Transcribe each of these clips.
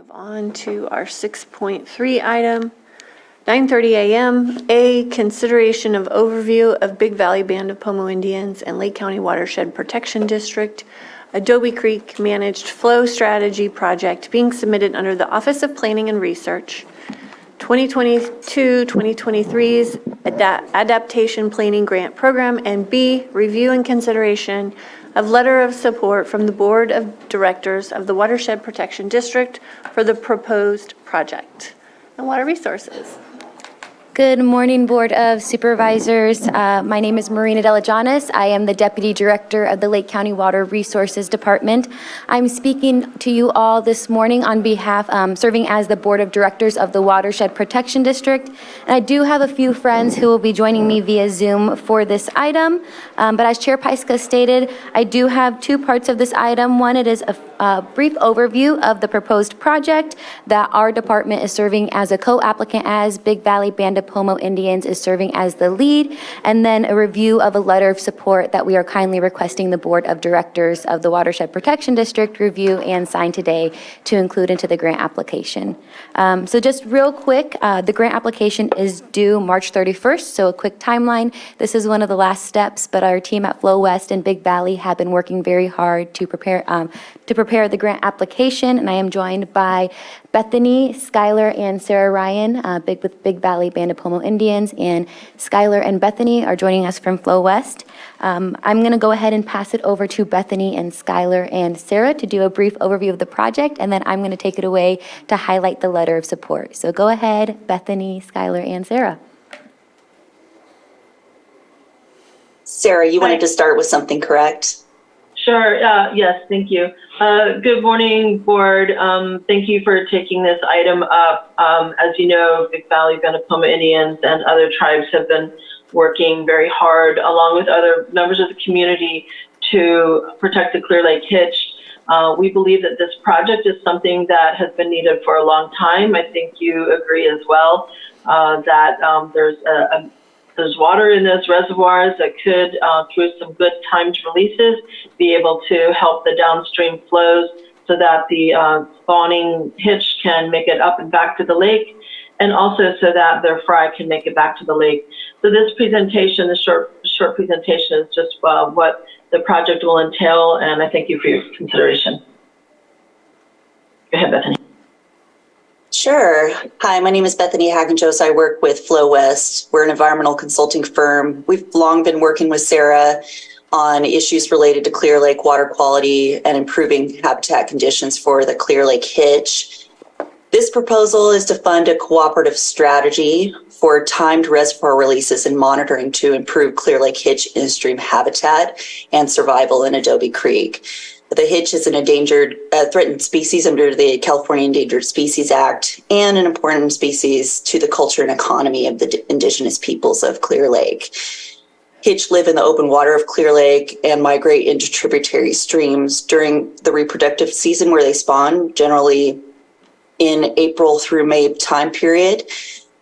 Move on to our 6.3 item, 9:30 a.m. A, consideration of overview of Big Valley Band of Pomo Indians and Lake County Watershed Protection District, Adobe Creek Managed Flow Strategy Project being submitted under the Office of Planning and Research, 2022-2023's Adaptation Planning Grant Program, and B, review and consideration of letter of support from the Board of Directors of the Watershed Protection District for the proposed project. And Water Resources. Good morning, Board of Supervisors. My name is Marina Delajanis. I am the Deputy Director of the Lake County Water Resources Department. I'm speaking to you all this morning on behalf, serving as the Board of Directors of the Watershed Protection District. And I do have a few friends who will be joining me via Zoom for this item. But as Chair Paiska stated, I do have two parts of this item. One, it is a brief overview of the proposed project that our department is serving as a co-applicant as. Big Valley Band of Pomo Indians is serving as the lead, and then a review of a letter of support that we are kindly requesting the Board of Directors of the Watershed Protection District review and sign today to include into the grant application. So just real quick, the grant application is due March 31st, so a quick timeline. This is one of the last steps, but our team at Flow West and Big Valley have been working very hard to prepare the grant application, and I am joined by Bethany, Skylar, and Sarah Ryan, with Big Valley Band of Pomo Indians, and Skylar and Bethany are joining us from Flow West. I'm going to go ahead and pass it over to Bethany and Skylar and Sarah to do a brief overview of the project, and then I'm going to take it away to highlight the letter of support. So go ahead, Bethany, Skylar, and Sarah. Sarah, you wanted to start with something, correct? Sure. Yes, thank you. Good morning, Board. Thank you for taking this item up. As you know, Big Valley Band of Pomo Indians and other tribes have been working very hard, along with other members of the community, to protect the Clear Lake hitch. We believe that this project is something that has been needed for a long time. I think you agree as well that there's water in those reservoirs that could, through some good timed releases, be able to help the downstream flows so that the spawning hitch can make it up and back to the lake, and also so that their fry can make it back to the lake. So this presentation, the short presentation, is just what the project will entail, and I thank you for your consideration. Go ahead, Bethany. Sure. Hi, my name is Bethany Hackenjos. I work with Flow West. We're an environmental consulting firm. We've long been working with Sarah on issues related to Clear Lake water quality and improving habitat conditions for the Clear Lake hitch. This proposal is to fund a cooperative strategy for timed reservoir releases and monitoring to improve Clear Lake hitch in-stream habitat and survival in Adobe Creek. The hitch is an endangered, threatened species under the California Endangered Species Act, and an important species to the culture and economy of the indigenous peoples of Clear Lake. Hitch live in the open water of Clear Lake and migrate into tributary streams during the reproductive season where they spawn, generally in April through May time period.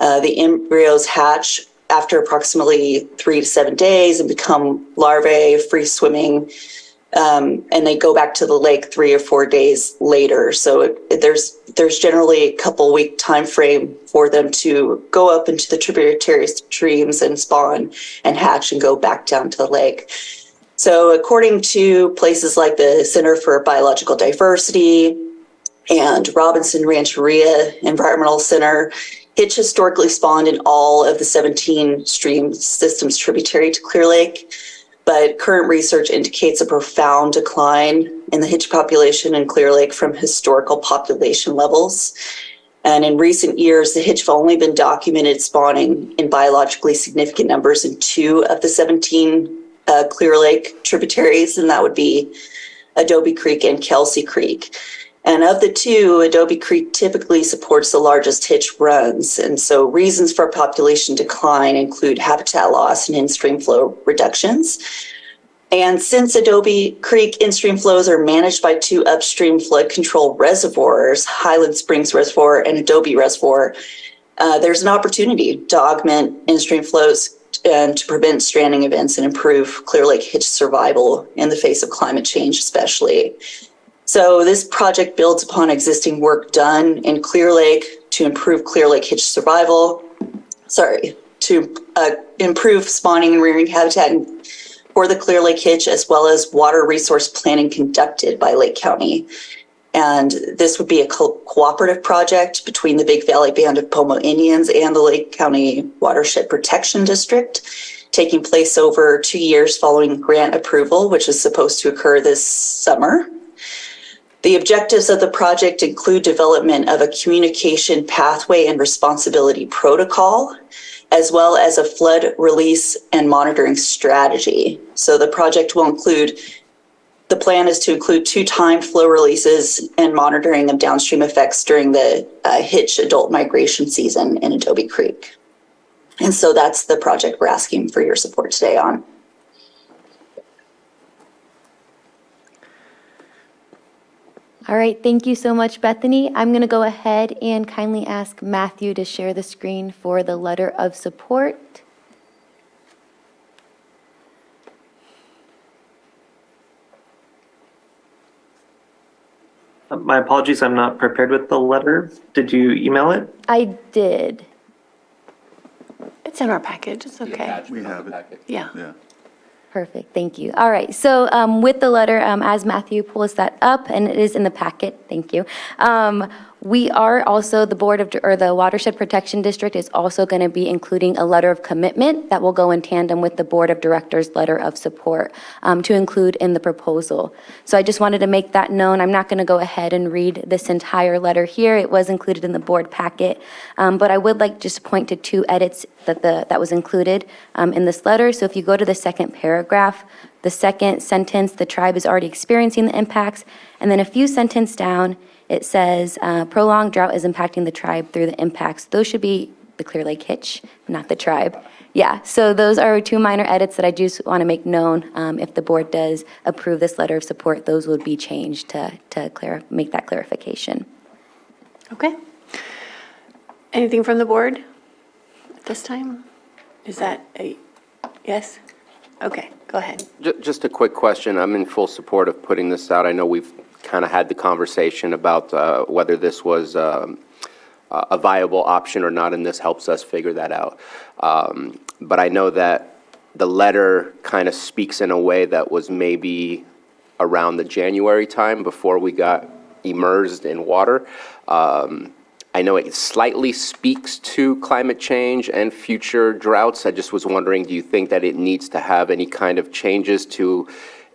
The embryos hatch after approximately 3 to 7 days and become larvae, free swimming, and they go back to the lake 3 or 4 days later. So there's generally a couple week time frame for them to go up into the tributary streams and spawn and hatch and go back down to the lake. So according to places like the Center for Biological Diversity and Robinson Rancheria Environmental Center, hitch historically spawned in all of the 17 stream systems tributary to Clear Lake. But current research indicates a profound decline in the hitch population in Clear Lake from historical population levels. And in recent years, the hitch have only been documented spawning in biologically significant numbers in 2 of the 17 Clear Lake tributaries, and that would be Adobe Creek and Kelsey Creek. And of the 2, Adobe Creek typically supports the largest hitch runs. And so reasons for population decline include habitat loss and in-stream flow reductions. And since Adobe Creek in-stream flows are managed by 2 upstream flood control reservoirs, Highland Springs Reservoir and Adobe Reservoir, there's an opportunity to augment in-stream flows and to prevent stranding events and improve Clear Lake hitch survival in the face of climate change especially. So this project builds upon existing work done in Clear Lake to improve Clear Lake hitch survival. To improve spawning and rearing habitat for the Clear Lake hitch, as well as water resource planning conducted by Lake County. And this would be a cooperative project between the Big Valley Band of Pomo Indians and the Lake County Watershed Protection District, taking place over 2 years following grant approval, which is supposed to occur this summer. The objectives of the project include development of a communication pathway and responsibility protocol, as well as a flood release and monitoring strategy. So the project will include, the plan is to include 2 timed flow releases and monitoring of downstream effects during the hitch adult migration season in Adobe Creek. And so that's the project we're asking for your support today on. All right, thank you so much, Bethany. I'm going to go ahead and kindly ask Matthew to share the screen for the letter of support. My apologies, I'm not prepared with the letter. Did you email it? I did. It's in our package, it's okay. We have it. Yeah. Yeah. Perfect, thank you. All right, so with the letter, as Matthew pulls that up, and it is in the packet, thank you. We are also, the the Watershed Protection District is also going to be including a letter of commitment that will go in tandem with the Board of Directors' letter of support to include in the proposal. So I just wanted to make that known. I'm not going to go ahead and read this entire letter here. It was included in the board packet, but I would like just to point to 2 edits that was included in this letter. So if you go to the second paragraph, the second sentence, the tribe is already experiencing the impacts, and then a few sentences down, it says, prolonged drought is impacting the tribe through the impacts. Those should be the Clear Lake hitch, not the tribe. Yeah, so those are 2 minor edits that I just want to make known. If the board does approve this letter of support, those would be changed to make that clarification. Okay. Anything from the board at this time? Is that a yes? Okay, go ahead. Just a quick question. I'm in full support of putting this out. I know we've kind of had the conversation about whether this was a viable option or not, and this helps us figure that out. But I know that the letter kind of speaks in a way that was maybe around the January time before we got immersed in water. I know it slightly speaks to climate change and future droughts. I just was wondering, do you think that it needs to have any kind of changes to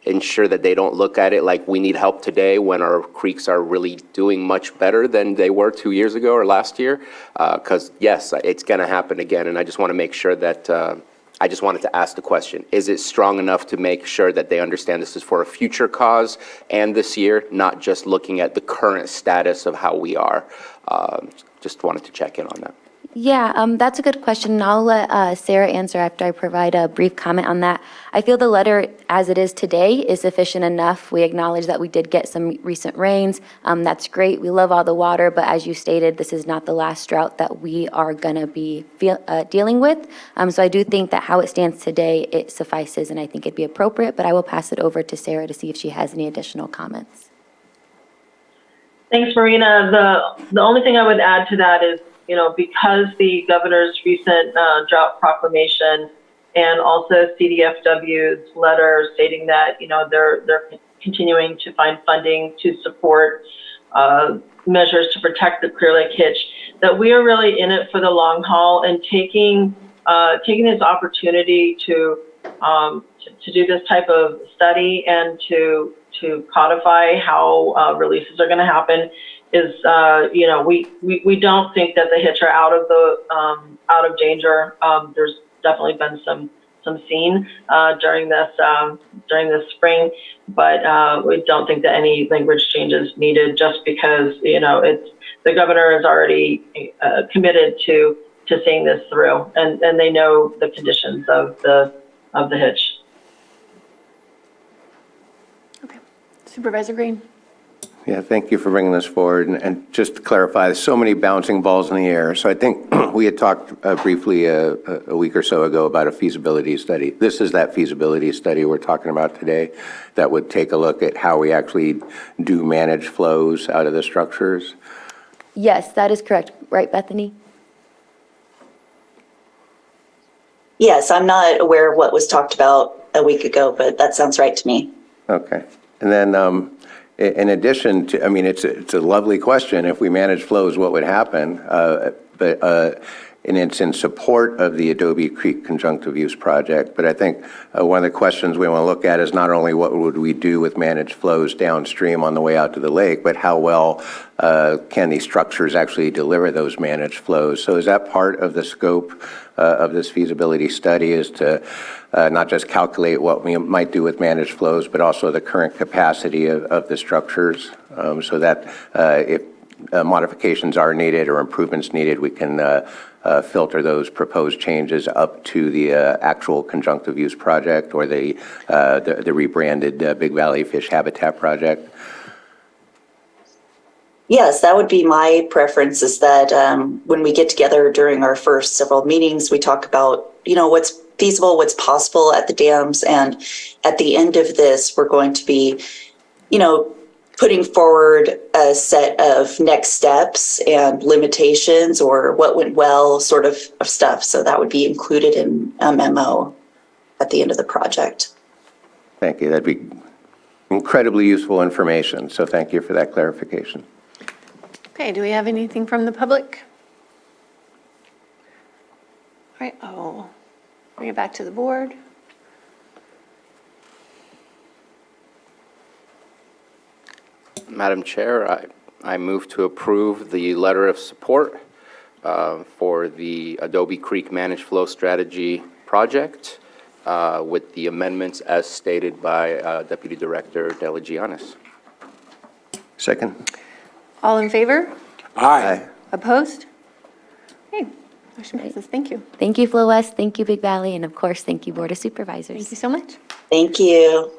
ensure that they don't look at it like we need help today when our creeks are really doing much better than they were 2 years ago or last year? Because yes, it's going to happen again, and I just want to make sure that, I just wanted to ask the question, is it strong enough to make sure that they understand this is for a future cause and this year, not just looking at the current status of how we are? Just wanted to check in on that. Yeah, that's a good question, and I'll let Sarah answer after I provide a brief comment on that. I feel the letter, as it is today, is sufficient enough. We acknowledge that we did get some recent rains. That's great. We love all the water, but as you stated, this is not the last drought that we are going to be dealing with. So I do think that how it stands today, it suffices, and I think it'd be appropriate, but I will pass it over to Sarah to see if she has any additional comments. Thanks, Marina. The only thing I would add to that is, because the governor's recent drought proclamation and also CDFW's letter stating that, they're continuing to find funding to support measures to protect the Clear Lake hitch, that we are really in it for the long haul and taking this opportunity to do this type of study and to codify how releases are going to happen is, we don't think that the hitch are out of danger. There's definitely been some seen during this spring, but we don't think that any language change is needed just because, the governor is already committed to seeing this through, and they know the conditions of the hitch. Okay. Supervisor Green. Yeah, thank you for bringing this forward. And just to clarify, there's so many bouncing balls in the air. So I think we had talked briefly a week or so ago about a feasibility study. This is that feasibility study we're talking about today that would take a look at how we actually do manage flows out of the structures. Yes, that is correct. Right, Bethany? Yes, I'm not aware of what was talked about a week ago, but that sounds right to me. Okay. And then in addition to, I mean, it's a lovely question. If we manage flows, what would happen? And it's in support of the Adobe Creek Conjunctive Use Project. But I think one of the questions we want to look at is not only what would we do with managed flows downstream on the way out to the lake, but how well can these structures actually deliver those managed flows? So is that part of the scope of this feasibility study, is to not just calculate what we might do with managed flows, but also the current capacity of the structures, so that if modifications are needed or improvements needed, we can filter those proposed changes up to the actual conjunctive use project or the rebranded Big Valley Fish Habitat Project? Yes, that would be my preference, is that when we get together during our first several meetings, we talk about, what's feasible, what's possible at the dams. And at the end of this, we're going to be, putting forward a set of next steps and limitations, or what went well sort of stuff. So that would be included in a memo at the end of the project. Thank you. That'd be incredibly useful information. So thank you for that clarification. Okay, do we have anything from the public? All right, bring it back to the board. Madam Chair, I move to approve the letter of support for the Adobe Creek Managed Flow Strategy project with the amendments as stated by Deputy Director Delagianis. Second? All in favor? Aye. Opposed? Okay, motion passes. Thank you. Thank you, Flow West. Thank you, Big Valley. And of course, thank you, Board of Supervisors. Thank you so much. Thank you.